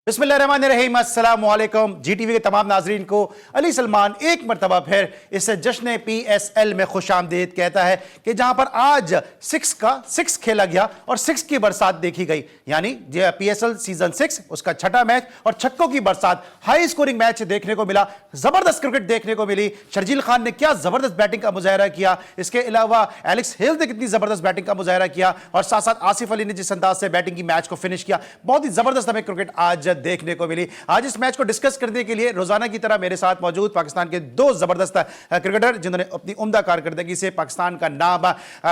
बिस्मिल्लाहिर्रहमानिर्रहीम, अस्सलाम वालेकुम। जीटीवी के तमाम नाजरीन को अली सलमान एक मरतबा फिर इस जश्न PSL में खुश आमदीद कहता है कि जहां पर आज 6 खेला गया और 6 की बरसात देखी गई, यानी PSL सीजन 6 उसका छठा मैच और छक्कों की बरसात, हाई स्कोरिंग मैच देखने को मिला, जबरदस्त क्रिकेट देखने को मिली। शर्जील खान ने क्या जबरदस्त बैटिंग का मुजाहरा किया, इसके अलावा एलेक्स हेल्स ने कितनी जबरदस्त बैटिंग का मुजाहरा किया, और साथ साथ आसिफ अली ने जिस अंदाज से बैटिंग की मैच को फिनिश किया, बहुत ही जबरदस्त हमें क्रिकेट आज देखने को मिली। आज इस मैच को डिस्कस करने के लिए रोजाना की तरह मेरे साथ मौजूद पाकिस्तान के दो जबरदस्त क्रिकेटर जिन्होंने अपनी उम्दा कारकर्दगी से पाकिस्तान का नाम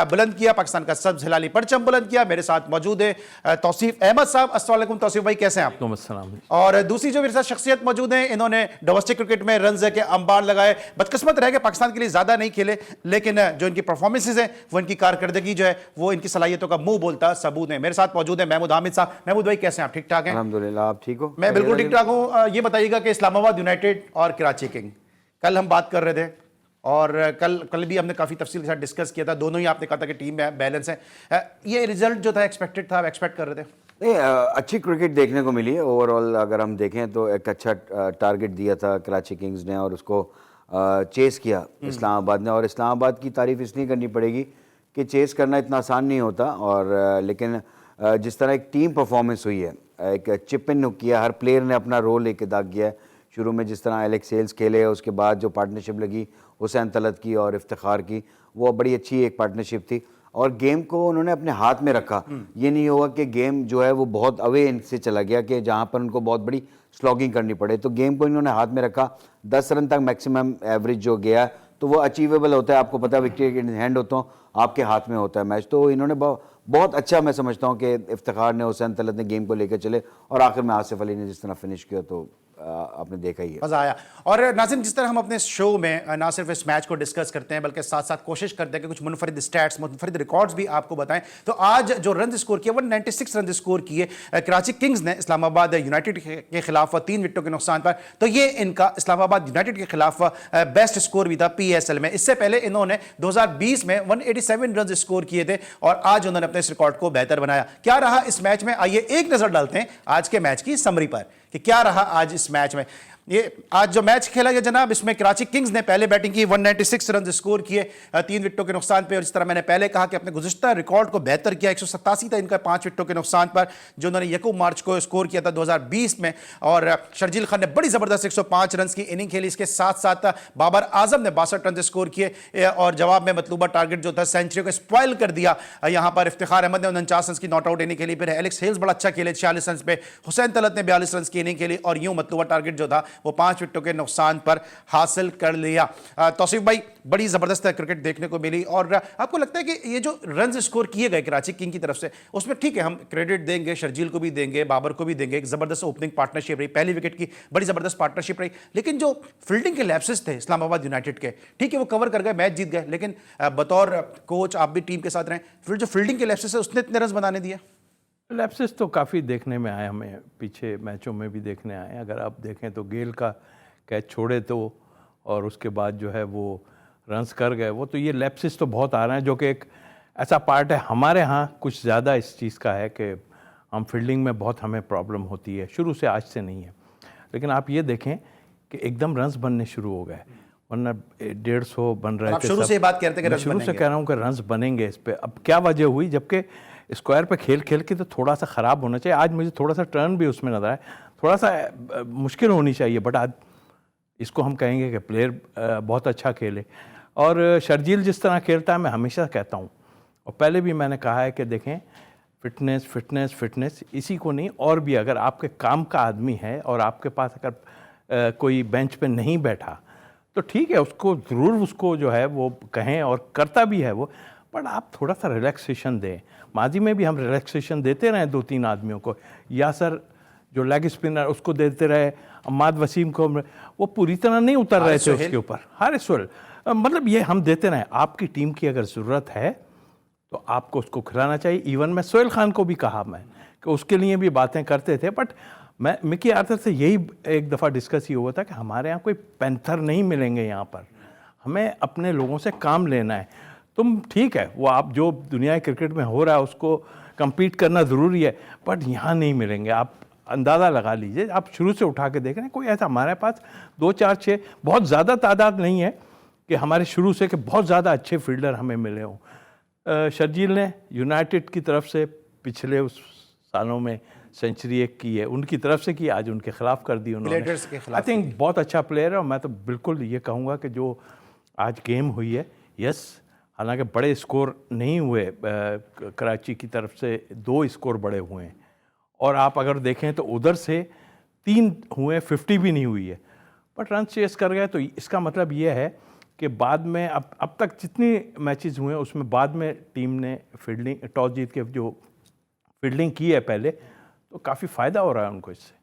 बुलंद किया, पाकिस्तान का सब्ज हिलाली परचम बुलंद किया। मेरे साथ मौजूद है तौसीफ अहमद साहब। अस्सलाम वालेकुम तौसीफ भाई, कैसे हैं आप? और दूसरी जो मेरे साथ शख्सियत मौजूद है, इन्होंने डोमेस्टिक क्रिकेट में रन के अंबार लगाए, बदकिस्मत रह गए पाकिस्तान के लिए ज्यादा नहीं खेले, लेकिन जो इनकी परफॉर्मेंसेज है वो इनकी कारकर्दगी जो है वो इनकी सलाहियतों का मुंह बोलता सबूत है। मेरे साथ मौजूद है महमूद हामिद साहब। महमूद भाई कैसे हैं आप? ठीक ठाक हैं? अल्हम्दुलिल्लाह, आप ठीक हो? मैं बिल्कुल ठीक ठाक हूं। ये बताइएगा कि इस्लामाबाद यूनाइटेड और कराची किंग, कल हम बात कर रहे थे और कल भी हमने काफी तफसील के साथ डिस्कस किया था, दोनों ही आपने कहा था कि टीम में बैलेंस है। ये रिजल्ट जो था एक्सपेक्टेड था, आप एक्सपेक्ट कर रहे थे? नहीं, अच्छी क्रिकेट देखने को मिली है ओवरऑल। अगर हम देखें तो एक अच्छा टारगेट दिया था कराची किंग्स ने और उसको चेस किया इस्लामाबाद ने। और इस्लामाबाद की तारीफ इसलिए करनी पड़ेगी कि चेस करना इतना आसान नहीं होता, और लेकिन जिस तरह एक टीम परफॉर्मेंस हुई है, एक चिप इन किया, हर प्लेयर ने अपना रोल एक अदा किया है। शुरू में जिस तरह एलेक्स हेल्स खेले, उसके बाद जो पार्टनरशिप लगी हुसैन तलत की और इफ्तिखार की, वो बड़ी अच्छी एक पार्टनरशिप थी और गेम को उन्होंने अपने हाथ में रखा। ये नहीं हुआ कि गेम जो है वो बहुत अवे इनसे चला गया कि जहाँ पर उनको बहुत बड़ी स्लॉगिंग करनी पड़े, तो गेम को इन्होंने हाथ में रखा। 10 रन तक मैक्सिमम एवरेज जो गया तो वो अचीवेबल होता है। आपको पता है विकेट इन हैंड होता हूँ, आपके हाथ में होता है मैच। तो इन्होंने बहुत अच्छा, मैं समझता हूँ कि इफ्तिखार ने, हुसैन तलत ने गेम को लेकर चले और आखिर में आसिफ अली ने जिस तरह फिनिश किया तो आपने देखा ही है, मजा आया। और नाज़रीन, जिस तरह हम अपने शो में ना सिर्फ इस मैच को डिस्कस करते हैं बल्कि साथ साथ कोशिश करते हैं कि कुछ मुनफरिद स्टैट्स, मुनफरिद रिकॉर्ड्स भी आपको बताएं, तो आज जो रन स्कोर किए 196 रन स्कोर किए कराची किंग्स ने इस्लामाबाद यूनाइटेड के खिलाफ 3 विकेटों के नुकसान पर। तो ये इनका इस्लामाबाद यूनाइटेड के खिलाफ बेस्ट स्कोर भी था PSL में। इससे पहले इन्होंने 2020 में 187 रन स्कोर किए थे और आज उन्होंने अपने इस रिकॉर्ड को बेहतर बनाया। क्या रहा इस मैच में, आइए एक नजर डालते हैं आज के मैच की समरी पर कि क्या रहा आज इस मैच में। ये आज जो मैच खेला गया जनाब, इसमें कराची किंग्स ने पहले बैटिंग की, 196 रन स्कोर किए 3 विकेटों के नुकसान पे। और जिस तरह मैंने पहले कहा कि अपने गुज़िश्ता रिकॉर्ड को बेहतर किया, 187 था इनका 5 विकेटों के नुकसान पर जो उन्होंने 1 मार्च को स्कोर किया था 2020 में। और शर्जील खान ने बड़ी ज़बरदस्त 105 रन की इनिंग खेली। इसके साथ साथ बाबर आजम ने 62 रन स्कोर किए और जवाब में मतलूबा टारगेट जो था सेंचुरी को स्पॉइल कर दिया। यहाँ पर इफ्तिखार अहमद ने 49 रन की नॉट आउट इनिंग खेली। फिर एलेक्स हेल्स बड़ा अच्छा खेले 46 रन पे, हुसैन तलत ने 42 रन की इनिंग खेली और यूं मतलूबा टारगेट जो था वो 5 विकेटों के नुकसान पर हासिल कर लिया। तौसीफ भाई, बड़ी जबरदस्त क्रिकेट देखने को मिली। और आपको लगता है कि ये जो रन स्कोर किए गए कराची किंग की तरफ से, उसमें ठीक है हम क्रेडिट देंगे, शर्जील को भी देंगे, बाबर को भी देंगे, एक जबरदस्त ओपनिंग पार्टनरशिप रही, पहली विकेट की बड़ी जबरदस्त पार्टनरशिप रही। लेकिन जो फील्डिंग के लैप्सेस थे इस्लामाबाद यूनाइटेड के, ठीक है वो कवर कर गए, मैच जीत गए, लेकिन बतौर कोच आप भी टीम के साथ रहे, फिर जो फील्डिंग के लैप्सेस है उसने इतने रन बनाने दिए। लैप्सेस तो काफ़ी देखने में आए, हमें पीछे मैचों में भी देखने आए। अगर आप देखें तो गेल का कैच छोड़े तो और उसके बाद जो है वो रन्स कर गए, वो तो ये लैप्सेस तो बहुत आ रहे हैं, जो कि एक ऐसा पार्ट है हमारे यहाँ कुछ ज़्यादा इस चीज़ का है कि हम फील्डिंग में बहुत हमें प्रॉब्लम होती है, शुरू से, आज से नहीं है। लेकिन आप ये देखें कि एकदम रन्स बनने शुरू हो गए, वरना 150 बन रहे थे। शुरू से बात करते हैं, शुरू से कह रहा हूँ कि रन्स बनेंगे इस पर। अब क्या वजह हुई, जबकि स्क्वायर पे खेल खेल के तो थोड़ा सा ख़राब होना चाहिए। आज मुझे थोड़ा सा टर्न भी उसमें नजर आया, थोड़ा सा मुश्किल होनी चाहिए, बट आज इसको हम कहेंगे कि प्लेयर बहुत अच्छा खेले। और शर्जील जिस तरह खेलता है, मैं हमेशा कहता हूँ और पहले भी मैंने कहा है कि देखें, फिटनेस फिटनेस फिटनेस, इसी को नहीं और भी, अगर आपके काम का आदमी है और आपके पास अगर कोई बेंच पे नहीं बैठा तो ठीक है, उसको ज़रूर उसको जो है वो कहें और करता भी है वो, पर आप थोड़ा सा रिलैक्सेशन दें। माजी में भी हम रिलैक्सेशन देते रहे 2-3 आदमियों को। यासर जो लेग स्पिनर उसको देते रहे, अम्माद वसीम को, वो पूरी तरह नहीं उतर रहे थे उसके ऊपर। हारिस सोहेल, मतलब ये हम देते रहे। आपकी टीम की अगर ज़रूरत है तो आपको उसको खिलाना चाहिए। इवन मैं सोहेल खान को भी कहा मैं कि उसके लिए भी बातें करते थे, बट मैं मिकी आर्थर से यही एक दफ़ा डिस्कस ही हुआ था कि हमारे यहाँ कोई पैंथर नहीं मिलेंगे यहाँ पर, हमें अपने लोगों से काम लेना है। तुम ठीक है, वो आप जो दुनिया क्रिकेट में हो रहा है उसको compete करना ज़रूरी है, बट यहाँ नहीं मिलेंगे। आप अंदाज़ा लगा लीजिए, आप शुरू से उठा के देख रहे हैं, कोई ऐसा हमारे पास 2 4 6 बहुत ज़्यादा तादाद नहीं है कि हमारे शुरू से कि बहुत ज़्यादा अच्छे फील्डर हमें मिले हों। शर्जील ने यूनाइटेड की तरफ से पिछले उस सालों में सेंचुरी एक की है, उनकी तरफ से की, आज उनके खिलाफ कर दी उन्होंने। आई थिंक बहुत अच्छा प्लेयर है, और मैं तो बिल्कुल ये कहूँगा कि जो आज गेम हुई है, यस, हालांकि बड़े स्कोर नहीं हुए, कराची की तरफ से 2 स्कोर बड़े हुए हैं, और आप अगर देखें तो उधर से 3 हुए, 50 भी नहीं हुई है, बट रन चेस कर गए। तो इसका मतलब ये है कि बाद में अब तक जितनी मैचेस हुए हैं उसमें बाद में टीम ने फील्डिंग टॉस जीत के जो फील्डिंग की है पहले, तो काफ़ी फ़ायदा हो रहा है उनको इससे।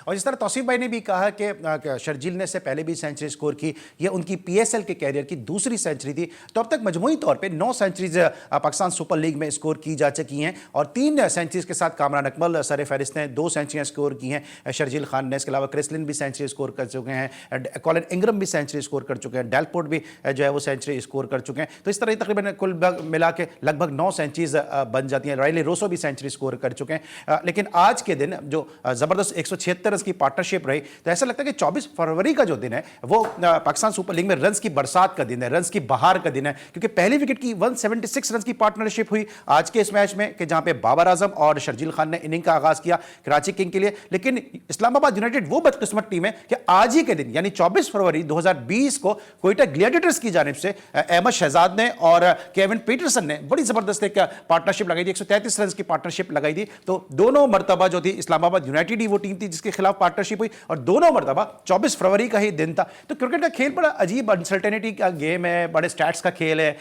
और जिस तरह तौसीफ भाई ने भी कहा कि शर्जील ने से पहले भी सेंचुरी स्कोर की, ये उनकी पीएसएल के कैरियर की दूसरी सेंचुरी थी। तो अब तक मजमूई तौर पे 9 सेंचुरीज पाकिस्तान सुपर लीग में स्कोर की जा चुकी हैं, और 3 सेंचुरीज के साथ कामरान अकमल सर फहरिस्त ने 2 सेंचुरियां स्कोर की हैं शर्जील खान ने। इसके अलावा क्रिसलिन भी सेंचुरी स्कोर कर चुके हैं, कॉलिन इंग्रम भी सेंचुरी स्कोर कर चुके हैं, डेलपोर्ट भी जो है वो सेंचुरी स्कोर कर चुके हैं। तो इस तरह तकरीबन कुल मिला के लगभग 9 सेंचुरीज बन जाती हैं। राइली रोसो भी सेंचुरी स्कोर कर चुके हैं। लेकिन आज के दिन जो ज़बरदस्त 176 रन की पार्टनरशिप रही, तो ऐसा लगता है कि 24 फरवरी का जो दिन है वो पाकिस्तान सुपर लीग में रन्स की बरसात का दिन है, रन्स की बहार का दिन है, क्योंकि पहली विकेट की 176 रन्स की पार्टनरशिप हुई आज के इस मैच में, कि जहां पे बाबर आजम और शर्जील खान ने इनिंग का आगाज किया कराची किंग के लिए। लेकिन इस्लामाबाद यूनाइटेड वो बदकिस्मत टीम है कि आज ही के दिन यानी 24 फरवरी 2020 को कोयटा ग्लैडिएटर्स की जानिब से अहमद शहजाद ने और केविन पीटरसन ने बड़ी जबरदस्त एक पार्टनरशिप लगाई थी, 133 रन की पार्टनरशिप लगाई थी। तो दोनों मरतबा जो थी इस्लामाबाद यूनाइटेड ही वो टीम थी जिसके खिलाफ पार्टनरशिप हुई, और दोनों मरतबा 24 फरवरी का ही दिन था। तो क्रिकेट का खेल बड़ा अजीब अनसर्टेनिटी का गेम है, बड़े स्टैट्स का खेल है,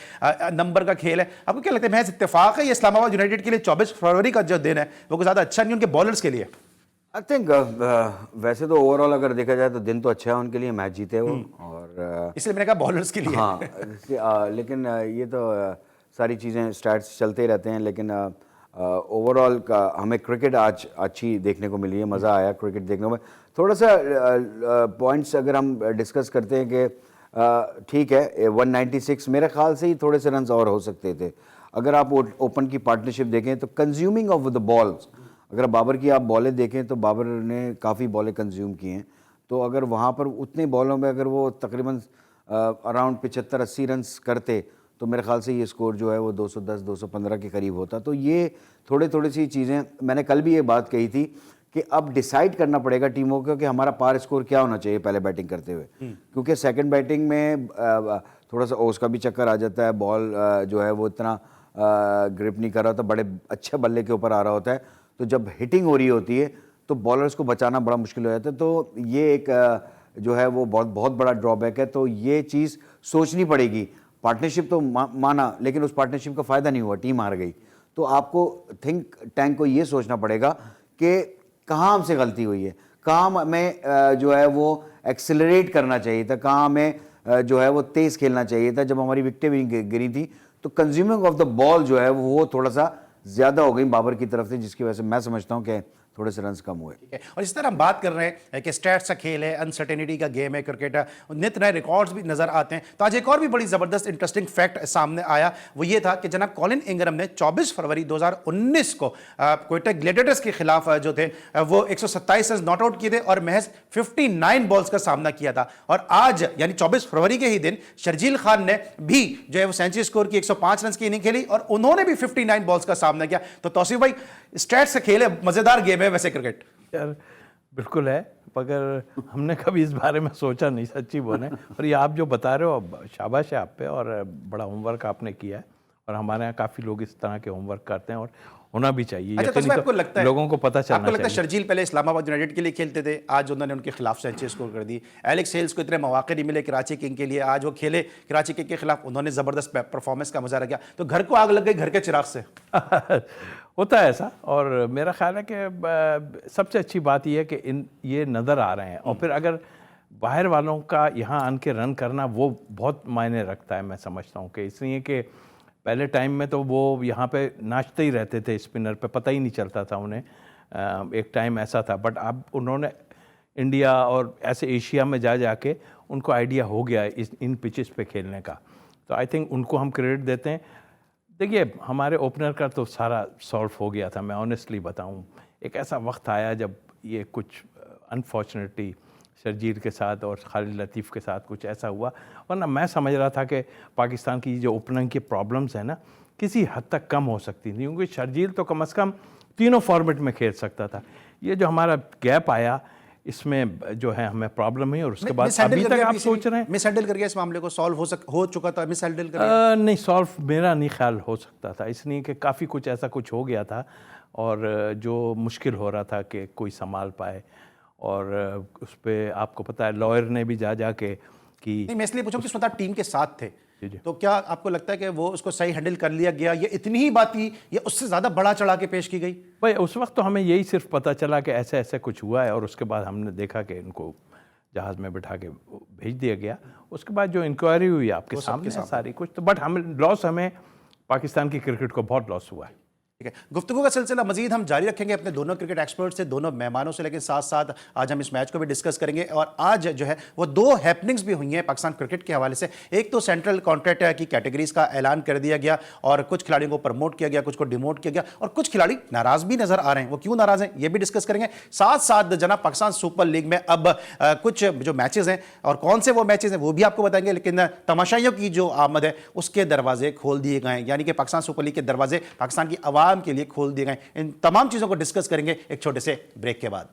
नंबर का खेल है। आपको क्या लगता है, महज इत्तेफाक है ये इस्लामाबाद यूनाइटेड के लिए 24 फरवरी का जो दिन है वो ज्यादा अच्छा नहीं उनके बॉलर्स के लिए? आई थिंक वैसे तो ओवरऑल अगर देखा जाए तो दिन तो अच्छा है उनके लिए, मैच जीते वो, और इसलिए मैंने कहा बॉलर्स के लिए। हाँ, लेकिन ये तो सारी चीज़ें स्टैट्स चलते ही रहते हैं, लेकिन ओवरऑल का हमें क्रिकेट आज अच्छी देखने को मिली है, मज़ा आया क्रिकेट देखने में। थोड़ा सा पॉइंट्स अगर हम डिस्कस करते हैं कि ठीक है 196 मेरे ख्याल से ही थोड़े से रन्स और हो सकते थे। अगर आप ओपन की पार्टनरशिप देखें तो कंज्यूमिंग ऑफ द बॉल्स, अगर बाबर की आप बॉलें देखें तो बाबर ने काफ़ी बॉलें कंज्यूम की हैं, तो अगर वहाँ पर उतने बॉलों में अगर वो तकरीबन अराउंड 75-80 रन्स करते तो मेरे ख्याल से ये स्कोर जो है वो 210-215 के करीब होता। तो ये थोड़ी सी चीज़ें, मैंने कल भी ये बात कही थी कि अब डिसाइड करना पड़ेगा टीमों को कि हमारा पार स्कोर क्या होना चाहिए पहले बैटिंग करते हुए, क्योंकि सेकंड बैटिंग में थोड़ा सा ओस का भी चक्कर आ जाता है, बॉल जो है वो इतना ग्रिप नहीं कर रहा होता, बड़े अच्छे बल्ले के ऊपर आ रहा होता है, तो जब हिटिंग हो रही होती है तो बॉलर्स को बचाना बड़ा मुश्किल हो जाता है। तो ये एक जो है वो बहुत बड़ा ड्रॉबैक है। तो ये चीज़ सोचनी पड़ेगी। पार्टनरशिप तो माना, लेकिन उस पार्टनरशिप का फ़ायदा नहीं हुआ, टीम हार गई। तो आपको थिंक टैंक को ये सोचना पड़ेगा कि कहाँ हमसे गलती हुई है, कहाँ हमें जो है वो एक्सेलरेट करना चाहिए था, कहाँ हमें जो है वो तेज़ खेलना चाहिए था जब हमारी विकेटें भी गिरी थी। तो कंज्यूमिंग ऑफ द बॉल जो है वो थोड़ा सा ज़्यादा हो गई बाबर की तरफ से, जिसकी वजह से मैं समझता हूँ कि थोड़े से रन्स कम हुए। ठीक है, और इस तरह हम बात कर रहे हैं कि स्टैट्स का खेल है, अनसर्टेनिटी का गेम है क्रिकेट, नित नए रिकॉर्ड्स भी नजर आते हैं। तो आज एक और भी बड़ी जबरदस्त इंटरेस्टिंग फैक्ट सामने आया, वो ये था कि जनाब कॉलिन इंग्रम ने 24 फरवरी 2019 को कोयटा ग्लैडिएटर्स के खिलाफ जो थे वो 127 रन नॉट आउट किए थे और महज 59 बॉल्स का सामना किया था। और आज यानी 24 फरवरी के ही दिन शर्जील खान ने भी जो है वो सेंचुरी स्कोर की, 105 रन की इनिंग खेली और उन्होंने भी 59 बॉल्स का सामना किया। तो तौसीफ भाई, स्टैट्स का खेल है, मजेदार गेम है वैसे क्रिकेट। यार बिल्कुल है, मगर हमने कभी इस बारे में सोचा नहीं, सच्ची बोले। और ये आप जो बता रहे हो, शाबाश है आप पे, और बड़ा होमवर्क आपने किया है और हमारे यहाँ काफ़ी लोग इस तरह के होमवर्क करते हैं और होना भी चाहिए। अच्छा, तो यकीनी आपको लगता है लोगों को पता चलना आपको लगता है चाहिए। शर्जील पहले इस्लामाबाद यूनाइटेड के लिए खेलते थे, आज उन्होंने उनके खिलाफ सेंचुरी स्कोर कर दी। एलेक्स हेल्स को इतने मौके नहीं मिले कराची किंग के लिए, आज वो खेले कराची किंग के खिलाफ, उन्होंने जबरदस्त परफॉर्मेंस का मुजाहरा किया, तो घर को आग लग गई घर के चिराग से। होता है ऐसा, और मेरा ख्याल है कि सबसे अच्छी बात यह है कि ये नज़र आ रहे हैं, और फिर अगर बाहर वालों का यहाँ आन के रन करना वो बहुत मायने रखता है। मैं समझता हूँ कि इसलिए कि पहले टाइम में तो वो यहाँ पे नाचते ही रहते थे स्पिनर पे, पता ही नहीं चलता था उन्हें। एक टाइम ऐसा था, बट अब उन्होंने इंडिया और ऐसे एशिया में जा जाके उनको आइडिया हो गया इन पिचेस पे खेलने का, तो आई थिंक उनको हम क्रेडिट देते हैं। देखिए, हमारे ओपनर का तो सारा सॉल्व हो गया था। मैं ऑनेस्टली बताऊं, एक ऐसा वक्त आया जब ये कुछ अनफॉर्चुनेटली शर्जील के साथ और खालिद लतीफ़ के साथ कुछ ऐसा हुआ, वरना मैं समझ रहा था कि पाकिस्तान की जो ओपनिंग की प्रॉब्लम्स हैं ना, किसी हद तक कम हो सकती थी, क्योंकि शर्जील तो कम से कम तीनों फॉर्मेट में खेल सकता था। ये जो हमारा गैप आया, इसमें जो है हमें प्रॉब्लम है, और उसके बाद अभी तक आप सोच रहे हैं मिस हैंडल कर गया इस मामले को, सॉल्व हो चुका था, मिस हैंडल कर गया। नहीं, सॉल्व मेरा नहीं ख्याल हो सकता था, इसलिए कि काफ़ी कुछ ऐसा कुछ हो गया था, और जो मुश्किल हो रहा था कि कोई संभाल पाए, और उस पर आपको पता है लॉयर ने भी जा के कि नहीं, मैं इसलिए पूछूं कि स्वतः टीम के साथ थे, जी। तो क्या आपको लगता है कि वो उसको सही हैंडल कर लिया गया, ये इतनी ही बात थी या उससे ज़्यादा बढ़ा चढ़ा के पेश की गई? भाई उस वक्त तो हमें यही सिर्फ पता चला कि ऐसे ऐसे कुछ हुआ है, और उसके बाद हमने देखा कि इनको जहाज़ में बिठा के भेज दिया गया। उसके बाद जो इंक्वायरी हुई आपके सामने है सारी कुछ, तो बट हमें पाकिस्तान की क्रिकेट को बहुत लॉस हुआ है। ठीक है, गुफ्तगू का सिलसिला मजीद हम जारी रखेंगे अपने दोनों क्रिकेट एक्सपर्ट से, दोनों मेहमानों से, लेकिन साथ साथ आज हम इस मैच को भी डिस्कस करेंगे। और आज जो है वो दो हैपनिंग्स भी हुई हैं पाकिस्तान क्रिकेट के हवाले से। एक तो सेंट्रल कॉन्ट्रैक्ट की कैटेगरीज का ऐलान कर दिया गया और कुछ खिलाड़ियों को प्रमोट किया गया, कुछ को डिमोट किया गया, और कुछ खिलाड़ी नाराज भी नजर आ रहे हैं। वो क्यों नाराज हैं ये भी डिस्कस करेंगे। साथ साथ जनाब पाकिस्तान सुपर लीग में अब कुछ जो मैचेस हैं और कौन से वो मैचेस हैं वो भी आपको बताएंगे, लेकिन तमाशाइयों की जो आमद है उसके दरवाजे खोल दिए गए हैं, यानी कि पाकिस्तान सुपर लीग के दरवाजे पाकिस्तान की आवाम के लिए खोल दिए गए। इन तमाम चीजों को डिस्कस करेंगे एक छोटे से ब्रेक के बाद।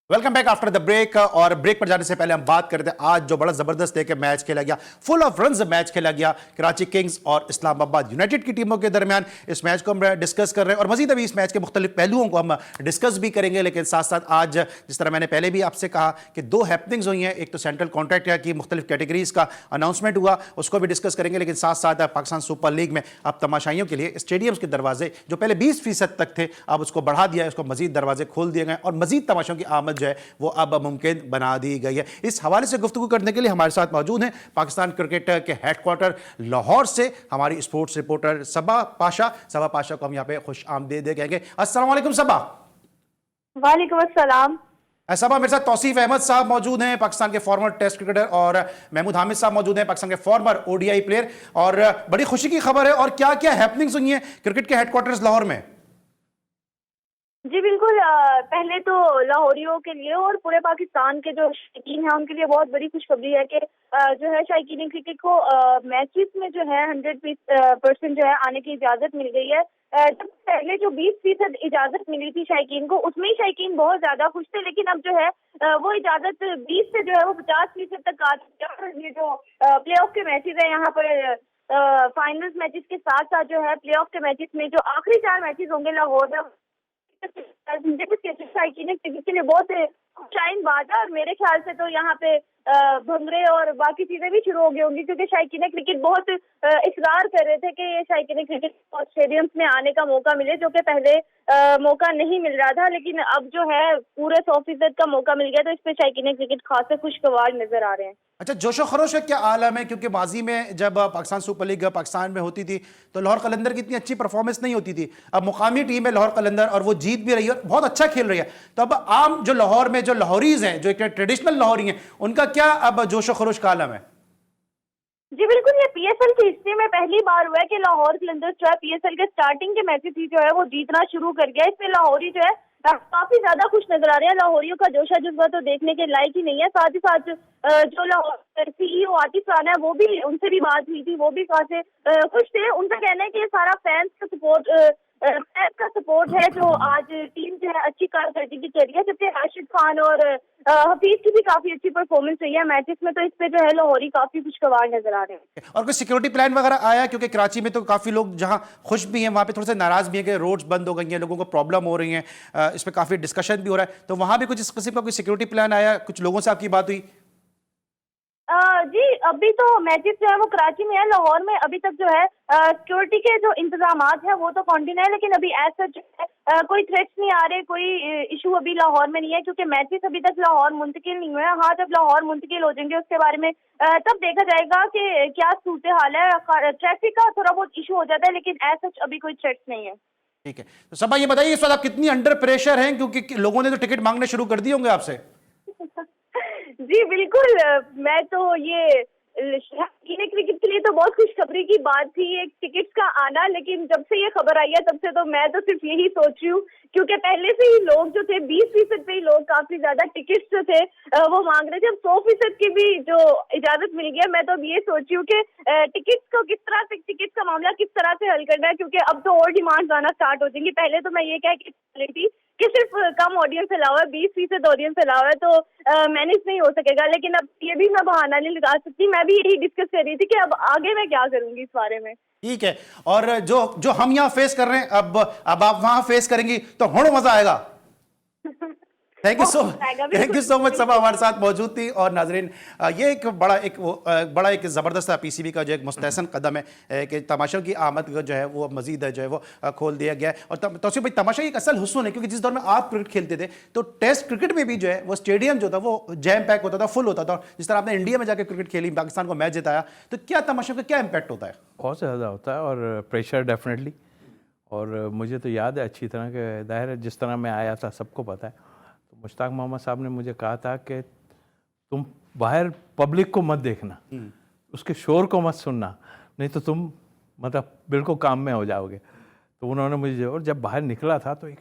Welcome back after the break. और ब्रेक पर जाने से पहले हम बात करते हैं आज जो बड़ा जबरदस्त एक मैच खेला गया, फुल ऑफ रन्स मैच खेला गया कराची किंग्स और इस्लामाबाद यूनाइटेड की टीमों के दरमियान। इस मैच को हम डिस्कस कर रहे हैं और मजीद अभी इस मैच के मुख्तलिफ पहलुओं को हम डिस्कस भी करेंगे, लेकिन साथ साथ आज जिस तरह मैंने पहले भी आपसे कहा कि दो हैपनिंग्स हुई हैं। एक तो सेंट्रल कॉन्ट्रैक्ट की मुख्तलिफ कैटेगरीज का अनाउंसमेंट हुआ, उसको भी डिस्कस करेंगे, लेकिन साथ साथ पाकिस्तान सुपर लीग में अब तमाशाइयों के लिए स्टेडियम्स के दरवाजे जो पहले 20% तक थे अब उसको बढ़ा दिया है, उसको मजीद दरवाजे खोल दिए गए और मजीद तमाशाओं की आमद जो है वो अब मुमकिन बना दी गई है। इस हवाले से गुफ्तगू करने के लिए हमारे साथ मौजूद हैं पाकिस्तान क्रिकेट के हेडक्वार्टर लाहौर से हमारी स्पोर्ट्स रिपोर्टर सबा पाशा। सबा पाशा को हम यहाँ पे खुश आमदीद कहेंगे। अस्सलाम वालेकुम सबा। वालेकुम अस्सलाम। सबा, मेरे साथ तौसीफ अहमद साहब मौजूद हैं, पाकिस्तान के फॉर्मर टेस्ट क्रिकेटर, और महमूद हामिद साहब मौजूद हैं, पाकिस्तान के फॉर्मर ओडीआई प्लेयर। और बड़ी खुशी की खबर है, और क्या क्या हैपनिंग्स हुई हैं क्रिकेट के हेडक्वार्टर्स लाहौर में? जी बिल्कुल, पहले तो लाहौरियों के लिए और पूरे पाकिस्तान के जो शौकीन हैं उनके लिए बहुत बड़ी खुशखबरी है कि जो है शौकीन क्रिकेट को मैचेस में जो है 100% जो है आने की इजाजत मिल गई है। जब पहले जो 20% इजाजत मिली थी शौकीन को, उसमें ही शौकीन बहुत ज्यादा खुश थे, लेकिन अब जो है वो इजाजत 20 से जो है वो 50% तक आ चुकी है। और ये जो प्ले ऑफ के मैचेस है यहाँ पर फाइनल्स मैचेस के साथ साथ जो है प्ले ऑफ के मैचेस में जो आखिरी 4 मैचेस होंगे लाहौर में के लिए बहुत खुशाइन बात है। और मेरे ख्याल से तो यहाँ पे भंगड़े और बाकी चीजें भी शुरू हो गई होंगी, क्योंकि शौकीन क्रिकेट बहुत इसरार कर रहे थे कि ये शौकीन क्रिकेट स्टेडियम्स में आने का मौका मिले, जो कि पहले मौका नहीं मिल रहा था, लेकिन अब जो है पूरे 100% का मौका मिल गया, तो इस पे शौकीन क्रिकेट खासे खुशगवार नजर आ रहे हैं। अच्छा, जोशो खरोश है क्या आलम है? क्योंकि माजी में जब पाकिस्तान सुपर लीग पाकिस्तान में होती थी तो लाहौर कलंदर की इतनी अच्छी परफॉर्मेंस नहीं होती थी। अब मुकामी टीम है लाहौर कलंदर और वो जीत भी रही है और बहुत अच्छा खेल रही है। तो अब आम जो लाहौर में जो लाहौरीज हैं, जो एक ट्रेडिशनल लाहौरी हैं, उनका क्या अब जोशो खरोश का आलम है? जी बिल्कुल, ये पीएसएल की हिस्ट्री में पहली बार हुआ है कि लाहौर कलंदर्स जो है पीएसएल के स्टार्टिंग के मैचेस ही जो है वो जीतना शुरू कर गया। इसमें लाहौरी जो है काफी ज्यादा खुश नजर आ रहे हैं। लाहौरियों का जोशा जज्बा तो देखने के लायक ही नहीं है। साथ ही साथ जो लाहौर CEO आतिफ राना है, वो भी, उनसे भी बात हुई थी, वो भी काफी खुश थे। उनका कहना है कि ये सारा फैंस का सपोर्ट है जो आज टीम जो है अच्छी कारकर्दगी कर रही है। जबकि राशिद खान और हफीज की भी काफी अच्छी परफॉर्मेंस रही है मैचेस में, तो इस पे जो है लाहौरी काफी खुशगवार नजर आ रहे हैं। और कोई सिक्योरिटी प्लान वगैरह आया? क्योंकि कराची में तो काफी लोग जहां खुश भी हैं, वहां पे थोड़े से नाराज भी हैं कि रोड्स बंद हो गई हैं, लोगों को प्रॉब्लम हो रही है, इस पर काफी डिस्कशन भी हो रहा है। तो वहां भी कुछ इस किस्म का कोई सिक्योरिटी प्लान आया? कुछ लोगों से आपकी बात हुई? जी, अभी तो मैचेस जो है वो कराची में है। लाहौर में अभी तक जो है सिक्योरिटी के जो इंतजाम है वो तो कंटिन्यू है, लेकिन अभी ऐसा जो है कोई थ्रेट्स नहीं आ रहे, कोई इशू अभी लाहौर में नहीं है, क्योंकि मैचेस अभी तक लाहौर मुंतकिल नहीं हुए हैं। हाँ, जब लाहौर मुंतकिल हो जाएंगे उसके बारे में तब देखा जाएगा कि क्या सूरत हाल है। ट्रैफिक का थोड़ा बहुत इशू हो जाता है, लेकिन ऐसा अभी कोई थ्रेट्स नहीं है। ठीक है, तो सबा ये बताइए इस वक्त आप कितनी अंडर प्रेशर हैं, क्योंकि लोगों ने तो टिकट मांगने शुरू कर दिए होंगे आपसे? जी बिल्कुल, मैं तो ये क्रिकेट के लिए तो बहुत खुशखबरी की बात थी एक टिकट्स का आना, लेकिन जब से ये खबर आई है तब से तो मैं तो सिर्फ यही सोच रही हूँ, क्योंकि पहले से ही लोग जो थे 20% पे ही लोग काफी ज्यादा टिकट्स जो थे वो मांग रहे थे। अब 100% की भी जो इजाजत मिल गई है, मैं तो अब ये सोच रही हूँ कि टिकट्स को किस तरह से, टिकट्स का मामला किस तरह से हल करना है, क्योंकि अब तो और डिमांड आना स्टार्ट हो जाएंगी। पहले तो मैं ये कह के थी कि सिर्फ कम ऑडियंस अलावा है, 20% ऑडियंस अलावा है, तो मैनेज नहीं हो सकेगा। लेकिन अब ये भी मैं बहाना नहीं लगा सकती, मैं भी यही डिस्कस कर रही थी कि अब आगे मैं क्या करूंगी इस बारे में। ठीक है, और जो जो हम यहाँ फेस कर रहे हैं, अब आप वहां फेस करेंगी तो होड़ मजा आएगा। थैंक यू सो मच सबा हमारे साथ मौजूद थी। और नाजरीन, ये एक बड़ा एक ज़बरदस्त PCB का जो एक मुस्तहसन कदम है कि तमाशों की आमद जो है वो मजीद जो है वो खोल दिया गया है। और तौसीफ भाई, तमाशा एक असल हुस्न है, क्योंकि जिस दौर में आप क्रिकेट खेलते थे तो टेस्ट क्रिकेट में भी जो है वो स्टेडियम जो था वो जैम पैक होता था, फुल होता था। जिस तरह आपने इंडिया में जाकर क्रिकेट खेली, पाकिस्तान को मैच जिताया, तो क्या तमाशा का क्या इम्पैक्ट होता है? बहुत ज़्यादा होता है, और प्रेशर डेफिनेटली। और मुझे तो याद है अच्छी तरह के, जाहिर है जिस तरह मैं आया था सबको पता है। तो मुश्ताक मोहम्मद साहब ने मुझे कहा था कि तुम बाहर पब्लिक को मत देखना, उसके शोर को मत सुनना, नहीं तो तुम मतलब बिल्कुल काम में हो जाओगे। तो उन्होंने मुझे, और जब बाहर निकला था तो एक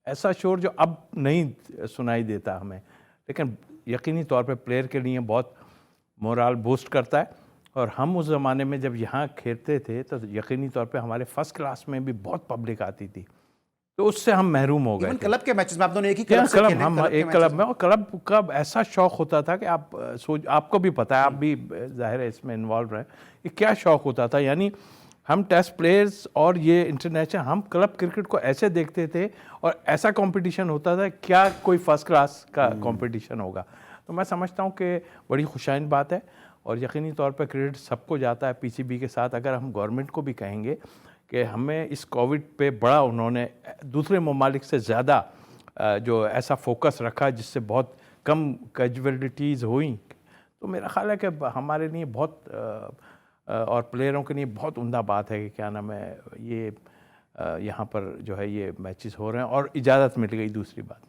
ऐसा शोर जो अब नहीं सुनाई देता हमें, लेकिन यकीनी तौर पे प्लेयर के लिए बहुत मोराल बूस्ट करता है। और हम उस ज़माने में जब यहाँ खेलते थे तो यकीनी तौर पे हमारे फर्स्ट क्लास में भी बहुत पब्लिक आती थी, तो उससे हम महरूम हो गए। क्लब के मैचेस में आप दोनों एक ही क्लब से खेले? हम एक क्लब में, और क्लब का ऐसा शौक होता था कि आपको भी पता है, आप भी जाहिर है इसमें इन्वॉल्व रहे, कि क्या शौक होता था। यानी हम टेस्ट प्लेयर्स और ये इंटरनेशनल, हम क्लब क्रिकेट को ऐसे देखते थे, और ऐसा कंपटीशन होता था, क्या कोई फर्स्ट क्लास का कंपटीशन होगा। तो मैं समझता हूँ कि बड़ी खुशाइन बात है, और यकीनी तौर पर क्रेडिट सबको जाता है PCB के साथ। अगर हम गवर्नमेंट को भी कहेंगे कि हमें इस कोविड पे बड़ा, उन्होंने दूसरे ममालिक से ज़्यादा जो ऐसा फोकस रखा जिससे बहुत कम कैजुअलिटीज़ हुई, तो मेरा ख्याल है कि हमारे लिए बहुत और प्लेयरों के लिए बहुत उम्दा बात है कि क्या नाम है, ये यहाँ पर जो है ये मैचेस हो रहे हैं और इजाज़त मिल गई। दूसरी बात,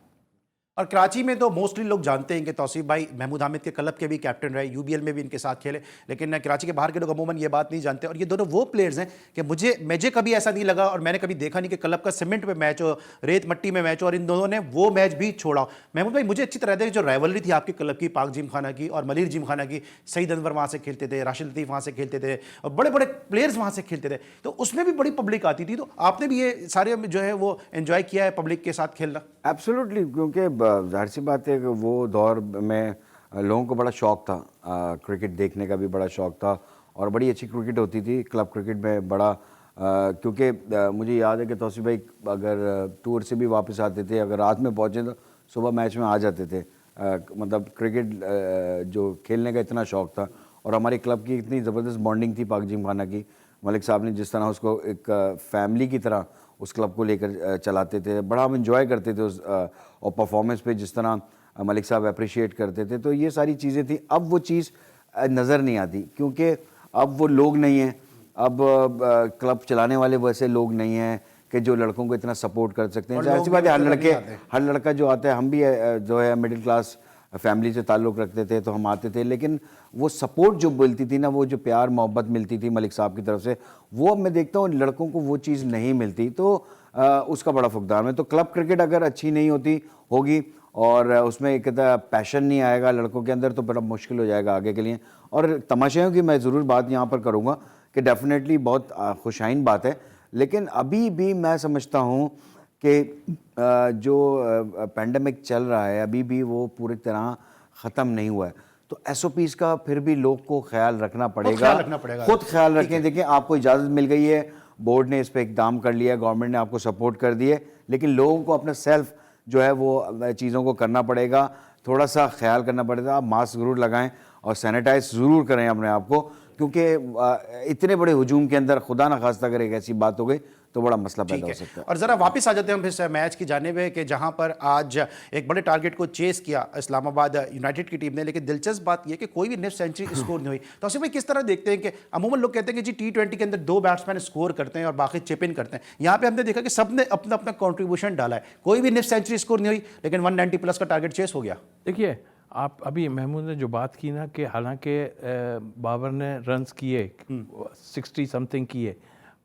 और कराची में तो मोस्टली लोग जानते हैं कि तौसीफ भाई महमूद हामिद के क्लब के भी कैप्टन रहे, UBL में भी इनके साथ खेले, लेकिन कराची के बाहर के लोग अमूमन ये बात नहीं जानते। और ये दोनों वो प्लेयर्स हैं कि मुझे कभी ऐसा नहीं लगा, और मैंने कभी देखा नहीं कि क्लब का सीमेंट पे मैच हो, रेत मट्टी में मैच हो, और इन दोनों ने वो मैच भी छोड़ा। महमूद भाई, मुझे अच्छी तरह है जो राइवलरी थी आपके क्लब की, पाक जिम खाना की और मलिर जिम खाना की, सईद अनवर वहाँ से खेलते थे, राशिद लतीफ़ वहाँ से खेलते थे, और बड़े बड़े प्लेयर्स वहाँ से खेलते थे, तो उसमें भी बड़ी पब्लिक आती थी। तो आपने भी ये सारे जो है वो एंजॉय किया है पब्लिक के साथ खेलना? एब्सोल्युटली, क्योंकि जाहिर सी बात है कि वो दौर में लोगों को बड़ा शौक था, क्रिकेट देखने का भी बड़ा शौक था, और बड़ी अच्छी क्रिकेट होती थी क्लब क्रिकेट में बड़ा। क्योंकि मुझे याद है कि तौसीफ भाई अगर टूर से भी वापस आते थे, अगर रात में पहुँचे तो सुबह मैच में आ जाते थे। मतलब क्रिकेट जो खेलने का इतना शौक था, और हमारे क्लब की इतनी ज़बरदस्त बॉन्डिंग थी पाक जिम खाना की। मलिक साहब ने जिस तरह उसको एक फैमिली की तरह उस क्लब को लेकर चलाते थे, बड़ा हम इंजॉय करते थे उस और परफॉर्मेंस पे जिस तरह मलिक साहब अप्रिशिएट करते थे। तो ये सारी चीज़ें थी। अब वो चीज़ नज़र नहीं आती, क्योंकि अब वो लोग नहीं हैं, अब क्लब चलाने वाले वैसे लोग नहीं हैं कि जो लड़कों को इतना सपोर्ट कर सकते हैं। ऐसी बात है, हर लड़का जो आता है, हम भी जो है मिडिल क्लास फैमिली से ताल्लुक़ रखते थे तो हम आते थे, लेकिन वो सपोर्ट जो मिलती थी ना, वो जो प्यार मोहब्बत मिलती थी मलिक साहब की तरफ से, वो मैं देखता हूँ लड़कों को वो चीज़ नहीं मिलती। तो उसका बड़ा फुकदान है। तो क्लब क्रिकेट अगर अच्छी नहीं होगी और उसमें एक पैशन नहीं आएगा लड़कों के अंदर, तो बड़ा मुश्किल हो जाएगा आगे के लिए। और तमाशाइयों की मैं ज़रूर बात यहाँ पर करूँगा कि डेफिनेटली बहुत खुशाइन बात है, लेकिन अभी भी मैं समझता हूँ कि जो पैंडमिक चल रहा है अभी भी वो पूरी तरह ख़त्म नहीं हुआ है। तो SOPs का फिर भी लोग को ख्याल रखना पड़ेगा, खुद ख्याल रखें। देखिए, आपको इजाज़त मिल गई है, बोर्ड ने इस पर इकदाम कर लिया, गवर्नमेंट ने आपको सपोर्ट कर दिए, लेकिन लोगों को अपना सेल्फ जो है वो चीज़ों को करना पड़ेगा, थोड़ा सा ख्याल करना पड़ेगा। आप मास्क ज़रूर लगाएं और सैनिटाइज ज़रूर करें अपने आप को, क्योंकि इतने बड़े हुजूम के अंदर खुदा न खास्ता अगर एक ऐसी बात हो गई तो बड़ा मसला पैदा हो सकता है। और ज़रा वापस आ जाते हैं हम फिर मैच की जानिब है कि जहां पर आज एक बड़े टारगेट को चेस किया इस्लामाबाद यूनाइटेड की टीम ने, लेकिन दिलचस्प बात यह कि कोई भी नेक्स्ट सेंचुरी स्कोर नहीं हुई। तो उसे भाई किस तरह देखते हैं कि अमूमन लोग कहते हैं कि जी T20 के अंदर 2 बैट्समैन स्कोर करते हैं और बाकी चिप इन करते हैं, यहाँ पे हमने देखा कि सबने अपना अपना कॉन्ट्रीब्यूशन डाला है, कोई भी नेक्स्ट सेंचुरी स्कोर नहीं हुई, लेकिन 190+ का टारगेट चेस हो गया। देखिए, आप अभी महमूद ने जो बात की ना कि हालांकि बाबर ने रन्स किए 60 समथिंग किए,